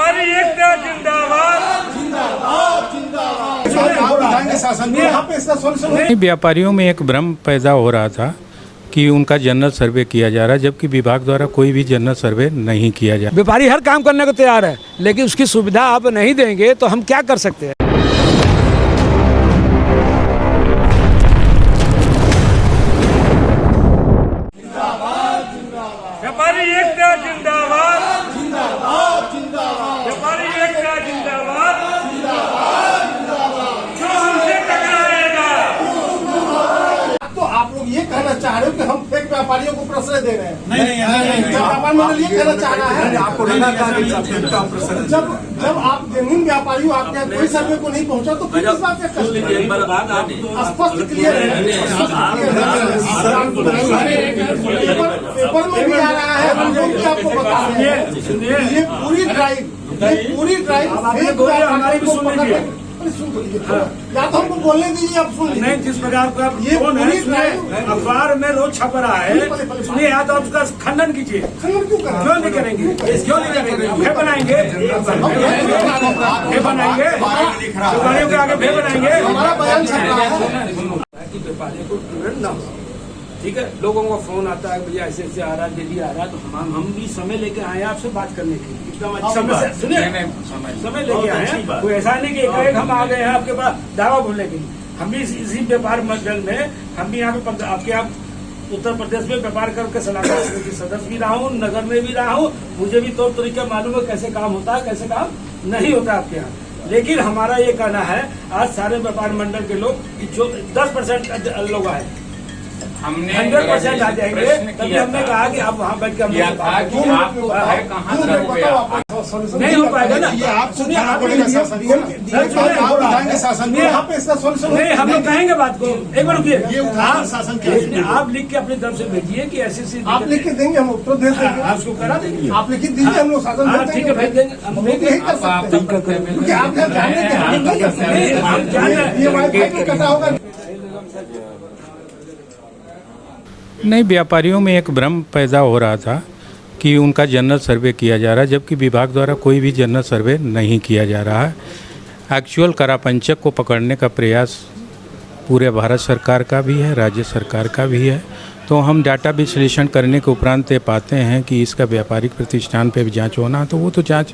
व्यापारी एकता जिंदाबाद। व्यापारियों में एक भ्रम पैदा हो रहा था कि उनका जनरल सर्वे किया जा रहा है, जबकि विभाग द्वारा कोई भी जनरल सर्वे नहीं किया जा रहा। व्यापारी हर काम करने को तैयार है, लेकिन उसकी सुविधा आप नहीं देंगे तो हम क्या कर सकते हैं। व्यापारी एकता जिंदाबाद। व्यापारी एकता जिंदाबाद। जो हमसे टकराएगा। तो आप लोग ये कहना चाह रहे हो कि हम फेक व्यापारियों को प्रश्रय दे रहे हैं? नहीं, व्यापार मंडल ये कहना चाह रहा है आपको जब आप जेन्युइन व्यापारी हो, आपके यहाँ कोई सर्वे को नहीं पहुंचा तो फिर इस बात का स्पष्ट क्लियर है। पेपर में भी आ रहा है, हम लोग भी आपको बता रहे हैं ये पूरी ड्राइव हमारी को पकड़ने। या तो हमको बोलने दीजिए, आप सुन लीजिए। नहीं, जिस प्रकार का ये पूरी अखबार में रोज छप रहा है, सुनिए, या तो आप उसका खंडन कीजिए। खंडन क्यों करें? क्यों नहीं करेंगे? क्यों नहीं करेंगे? भे बनाएंगे, भे बनाएंगे, दुकानियों के आगे भे बनाएंगे। हमारा बयान छप रहा है कि व्यापारियों को तुरंत ना हो। ठीक है, लोगों का फोन आता है, भैया ऐसे ऐसे आ रहा है, दिल्ली आ रहा है, तो हम भी समय लेके आए हैं आपसे बात करने के लिए। सुनिए, समय लेके आए हैं, कोई ऐसा नहीं कि एक हम आ गए हैं आपके पास दावा बोलने के लिए। हम भी इसी व्यापार मंडल में, हम भी यहाँ पे आपके यहाँ उत्तर प्रदेश में व्यापार करके सलाहकार समिति सदस्य भी रहा हूँ, नगर में भी रहा हूँ। मुझे भी तौर तरीका मालूम है कैसे काम होता है, कैसे काम नहीं होता आपके यहाँ। लेकिन हमारा ये कहना है, आज सारे व्यापार मंडल के लोग जो 10% लोग आए, हमने 100% आ जाएंगे। तभी हमने कहा कि आप वहाँ बैठ के नहीं हो पाएगा ना। ये आप सुनिए, आप नहीं, हम लोग कहेंगे बात को। एक बार रुकिए, शासन क्या आप लिख के अपनी तरफ से भेजिए कि ऐसी आप लिख के देंगे, हम उत्तर दे देंगे। आप उसको करा देंगे, आप लिखित दीजिए, हम लोग शासन ठीक है, भेज देंगे। हम लोग यही कर सकते हैं क्योंकि आप जानने के हम नहीं कर सकते। ये वाईफाई में कटा होगा। नहीं, व्यापारियों में एक भ्रम पैदा हो रहा था कि उनका जनरल सर्वे किया जा रहा है, जबकि विभाग द्वारा कोई भी जनरल सर्वे नहीं किया जा रहा है। एक्चुअल करापंचक को पकड़ने का प्रयास पूरे भारत सरकार का भी है, राज्य सरकार का भी है। तो हम डाटा विश्लेषण करने के उपरांत ये पाते हैं कि इसका व्यापारिक प्रतिष्ठान पे भी जांच होना, तो वो तो जांच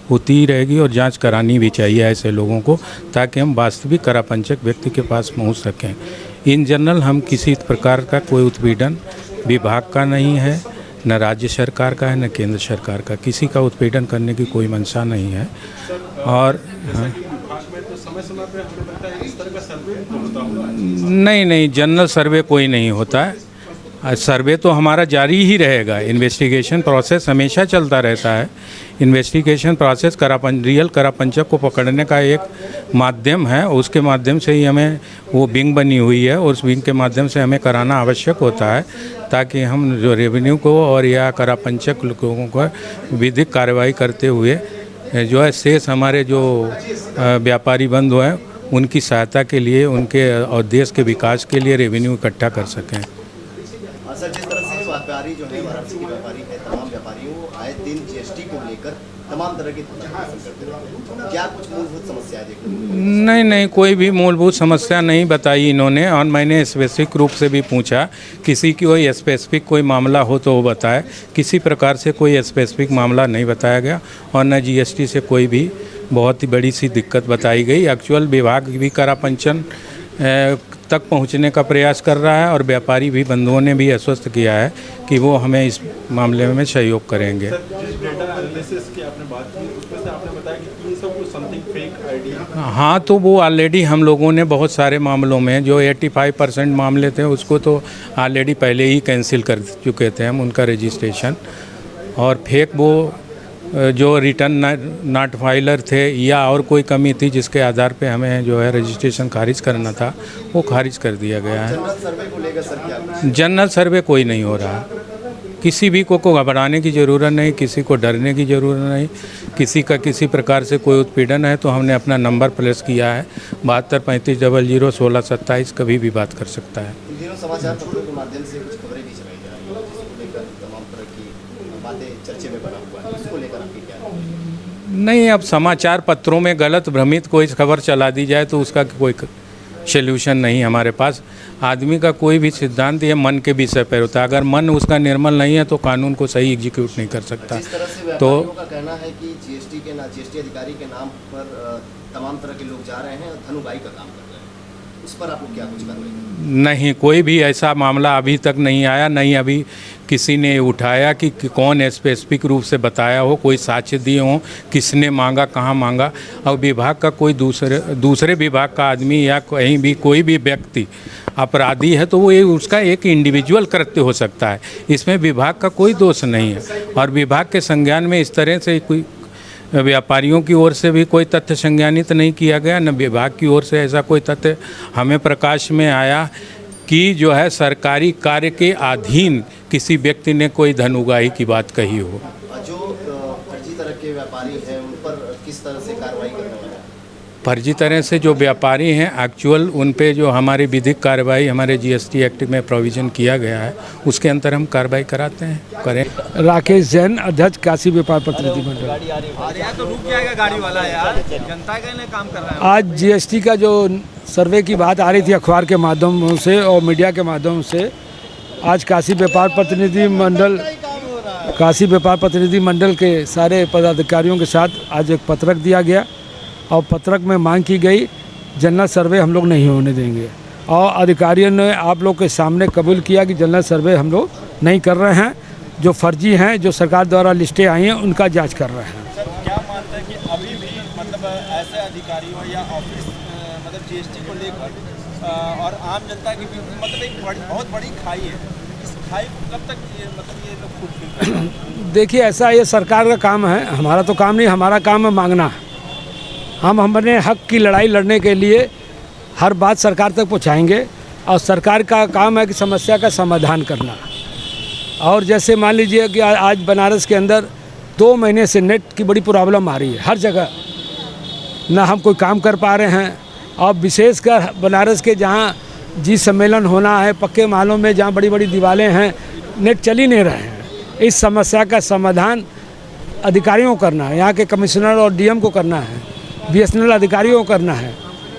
होती ही रहेगी और जांच करानी भी चाहिए ऐसे लोगों को, ताकि हम वास्तविक करापंचक व्यक्ति के पास पहुंच सकें। इन जनरल हम किसी प्रकार का कोई उत्पीड़न विभाग का नहीं है, न राज्य सरकार का है, न केंद्र सरकार का। किसी का उत्पीड़न करने की कोई मंशा नहीं है। और नहीं, जनरल सर्वे कोई नहीं होता है। सर्वे तो हमारा जारी ही रहेगा। इन्वेस्टिगेशन प्रोसेस हमेशा चलता रहता है। इन्वेस्टिगेशन प्रोसेस रियल करापंचक को पकड़ने का एक माध्यम है, उसके माध्यम से ही हमें वो विंग बनी हुई है, और उस विंग के माध्यम से हमें कराना आवश्यक होता है, ताकि हम जो रेवेन्यू को और या करापंचक लोगों को विधिक कार्रवाई करते हुए जो है शेष हमारे जो व्यापारी बंधु हैं उनकी सहायता के लिए, उनके और देश के विकास के लिए रेवेन्यू इकट्ठा कर सकें। सर, जिस तरह से व्यापारी जो है, वाराणसी के व्यापारी है, तमाम व्यापारियों आए दिन जीएसटी को लेकर तमाम तरह की क्या कुछ मूलभूत समस्या देखने? नहीं, कोई भी मूलभूत समस्या नहीं बताई इन्होंने। और मैंने स्पेसिफिक रूप से भी पूछा, किसी की कोई स्पेसिफिक कोई मामला हो तो वो बताए। किसी प्रकार से कोई स्पेसिफिक मामला नहीं बताया गया, और न जीएसटी से कोई भी बहुत ही बड़ी सी दिक्कत बताई गई। एक्चुअल विभाग भी करापंचन तक पहुंचने का प्रयास कर रहा है, और व्यापारी भी बंधुओं ने भी आश्वस्त किया है कि वो हमें इस मामले में सहयोग करेंगे। हाँ, तो वो ऑलरेडी हम लोगों ने बहुत सारे मामलों में जो 85% मामले थे उसको तो ऑलरेडी पहले ही कैंसिल कर चुके थे हम उनका रजिस्ट्रेशन। और फेक वो जो रिटर्न नॉट फाइलर थे या और कोई कमी थी जिसके आधार पे हमें जो है रजिस्ट्रेशन खारिज करना था, वो खारिज कर दिया गया है। जनरल सर्वे को लेकर सर क्या? जनरल सर्वे कोई नहीं हो रहा। किसी भी को घबराने की ज़रूरत नहीं, किसी को डरने की ज़रूरत नहीं। किसी का किसी प्रकार से कोई उत्पीड़न है तो हमने अपना नंबर प्लेस किया है 72 35 00 16 27, कभी भी बात कर सकता है। इन दिनों समाचार पत्रों के माध्यम से कुछ खबरें भी चलाई जा रही हैं जिसको लेकर तमाम तरह की बातें चर्चे में बना हुआ है, इसको लेकर आपकी क्या है? नहीं, अब समाचार पत्रों में गलत भ्रमित कोई खबर चला दी जाए तो उसका कोई सल्यूशन नहीं हमारे पास। आदमी का कोई भी सिद्धांत ये मन के विषय पर होता है। अगर मन उसका निर्मल नहीं है तो कानून को सही एग्जीक्यूट नहीं कर सकता। जिस तरह से तो व्यापारियों का कहना है कि जीएसटी अधिकारी के नाम पर तमाम तरह के लोग जा रहे हैं और धनुबाई का काम कर रहे हैं, उस पर आप लोग क्या कुछ कार्रवाई करेंगे? नहीं, कोई भी ऐसा मामला अभी तक नहीं आया, नहीं अभी किसी ने उठाया कि कौन स्पेसिफिक रूप से बताया हो, कोई साक्ष्य दिए हों, किसने मांगा, कहाँ मांगा। और विभाग का कोई दूसरे विभाग का आदमी या कहीं भी कोई भी व्यक्ति अपराधी है तो वो उसका एक इंडिविजुअल कृत्य हो सकता है, इसमें विभाग का कोई दोष नहीं है। और विभाग के संज्ञान में इस तरह से कोई व्यापारियों की ओर से भी कोई तथ्य संज्ञानित नहीं किया गया, न विभाग की ओर से ऐसा कोई तथ्य हमें प्रकाश में आया कि जो है सरकारी कार्य के अधीन किसी व्यक्ति ने कोई धन उगाही की बात कही हो। जो फर्जी तरह के व्यापारी हैं उन पर किस तरह से कार्रवाई करने वाले हैं? फर्जी तरह से जो व्यापारी हैं एक्चुअल उन पे जो हमारी विधिक कार्रवाई हमारे जीएसटी एक्ट में प्रोविज़न किया गया है उसके अंतर हम कार्रवाई कराते हैं, करें। राकेश जैन, अध्यक्ष काशी व्यापार प्रतिनिधि मंडल। तो रुक जाएगा गाड़ी वाला यार, जनता के लिए काम कर रहा है। आज जीएसटी का जो सर्वे की बात आ रही थी अखबार के माध्यम से और मीडिया के माध्यम से, आज काशी व्यापार प्रतिनिधि मंडल के सारे पदाधिकारियों के साथ आज एक पत्रक दिया गया और पत्रक में मांग की गई जनरल सर्वे हम लोग नहीं होने देंगे। और अधिकारियों ने आप लोग के सामने कबूल किया कि जनरल सर्वे हम लोग नहीं कर रहे हैं, जो फर्जी हैं, जो सरकार द्वारा लिस्टें आई हैं उनका जांच कर रहे हैं। सर क्या मानते हैं कि अभी भी मतलब ऐसे अधिकारियों या ऑफिस मतलब जीएसटी को लेकर और आम जनता की भी मतलब एक बहुत बड़ी खाई है, इस खाई को कब तक ये लोग फुलफिल? देखिए, ऐसा ये सरकार का काम है, हमारा तो काम नहीं, हमारा काम है मांगना। हम अपने हक की लड़ाई लड़ने के लिए हर बात सरकार तक पहुंचाएंगे और सरकार का काम है कि समस्या का समाधान करना। और जैसे मान लीजिए कि आज बनारस के अंदर 2 महीने से नेट की बड़ी प्रॉब्लम आ रही है, हर जगह ना हम कोई काम कर पा रहे हैं। और विशेषकर बनारस के जहाँ जी सम्मेलन होना है, पक्के मालों में जहाँ बड़ी बड़ी दीवारें हैं, नेट चल ही नहीं रहे हैं। इस समस्या का समाधान अधिकारियों को करना है, यहाँ के कमिश्नर और डीएम को करना है, बीएसएनएल अधिकारियों को करना है।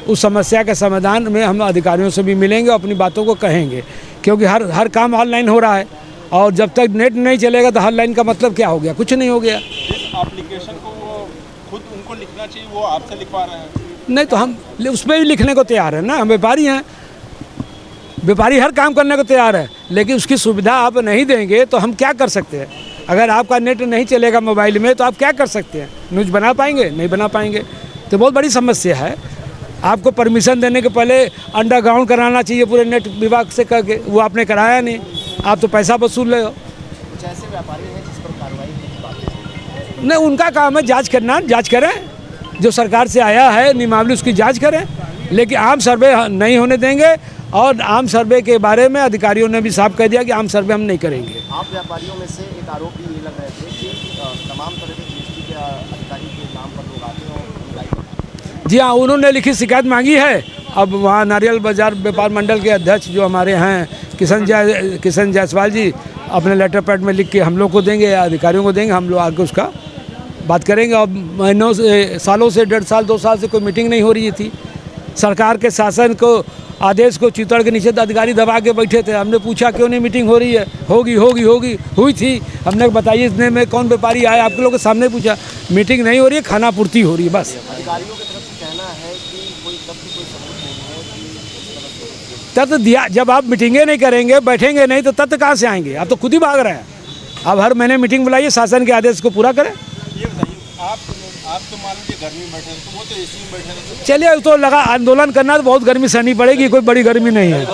उस समस्या के समाधान में हम अधिकारियों से भी मिलेंगे, अपनी बातों को कहेंगे, क्योंकि हर काम ऑनलाइन हो रहा है और जब तक नेट नहीं चलेगा तो ऑनलाइन का मतलब क्या हो गया? कुछ नहीं हो गया। इस एप्लीकेशन को वो खुद उनको लिखना चाहिए, वो आपसे लिखवा रहे हैं? नहीं तो हम उसमें भी लिखने को तैयार है ना, हम व्यापारी हैं, व्यापारी हर काम करने को तैयार है, लेकिन उसकी सुविधा आप नहीं देंगे तो हम क्या कर सकते हैं? अगर आपका नेट नहीं चलेगा मोबाइल में तो आप क्या कर सकते हैं? न्यूज़ बना पाएंगे? नहीं बना पाएंगे। तो बहुत बड़ी समस्या है। आपको परमिशन देने के पहले अंडरग्राउंड कराना चाहिए पूरे नेट विभाग से करके, वो आपने कराया नहीं, आप तो पैसा वसूल रहे हो। कुछ ऐसे व्यापारी हैं जिस पर कार्रवाई की बात है? नहीं, उनका काम है जांच करना, जांच करें, जो सरकार से आया है नियमावली उसकी जांच करें, लेकिन आम सर्वे नहीं होने देंगे। और आम सर्वे के बारे में अधिकारियों ने भी साफ कह दिया कि आम सर्वे हम नहीं करेंगे। आप व्यापारियों में से एक आरोप भी ये लग रहे थे कि तमाम तरह के जीएसटी के अधिकारी के नाम पर लोग आते हैं और जी हाँ, उन्होंने लिखित शिकायत मांगी है। अब वहाँ नारियल बाजार व्यापार मंडल के अध्यक्ष जो हमारे हैं किशन जायसवाल जी अपने लेटर पैड में लिख के हम लोग को देंगे, अधिकारियों को देंगे, हम लोग आगे उसका बात करेंगे। अब महीनों से, सालों से, 1.5 साल 2 साल से कोई मीटिंग नहीं हो रही थी। सरकार के शासन को, आदेश को चितड़ के नीचे अधिकारी दबा के बैठे थे। हमने पूछा क्यों नहीं मीटिंग हो रही है? होगी हुई थी। हमने बताइए इतने में कौन व्यापारी आए? आप लोगों के सामने पूछा, मीटिंग नहीं हो रही है, खाना पूर्ति हो रही है बस। अधिकारियों की तरफ से कहना है कि कोई तथ्य, कोई सबूत नहीं है कि तथ्य दिया, जब आप मीटिंगें नहीं करेंगे, बैठेंगे नहीं तो तथ्य कहाँ से आएंगे? आप तो खुद ही भाग रहे हैं। अब हर महीने मीटिंग बुलाइए, शासन के आदेश को पूरा करें। ये बताइए, आप तो मान लीजिए घर में बैठे हैं, तो वो तो एसी में बैठे हैं। चलिए, तो लगा आंदोलन करना तो बहुत गर्मी सहनी पड़ेगी, कोई बड़ी गर्मी नहीं है।